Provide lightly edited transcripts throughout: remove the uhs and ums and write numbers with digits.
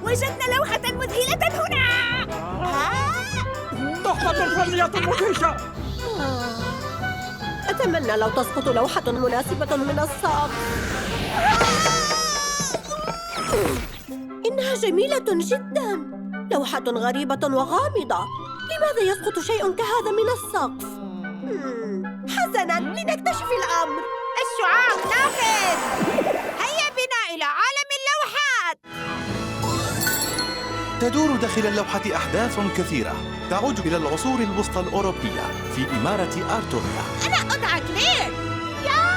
وجدنا لوحة مذهلة هنا. تحفة فنية مدهشة. أتمنى لو تسقط لوحة مناسبة من السقف. إنها جميلة جداً. لوحة غريبة وغامضة. لماذا يسقط شيء كهذا من السقف؟ حسناً، لنكتشف الأمر. الشعاع نافذ. هيا بنا إلى عالم اللوحات. تدور داخل اللوحة أحداث كثيرة تعود إلى العصور الوسطى الأوروبية في إمارة أرتوريا. أنا أدعى كلير.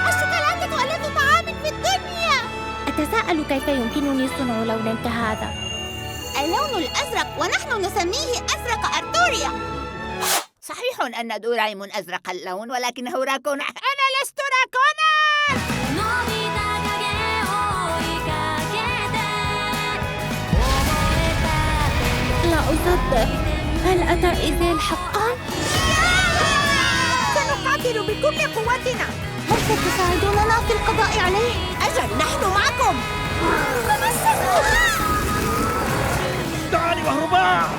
الشوكولاتة ألذ طعام في الدنيا. أتساءل كيف يمكنني صنع لوناً كهذا. اللون الأزرق ونحن نسميه أزرق أرتوريا. صحيح أن دورايمون أزرق اللون ولكنه راكون. أنا لست راكونا. لا أصدق. هل أتى إيزيل حقاً؟ سنقاتل بكل قوتنا. هل ستساعدوننا في القضاء عليه؟ أجل، نحن معكم. دعاني وهربا.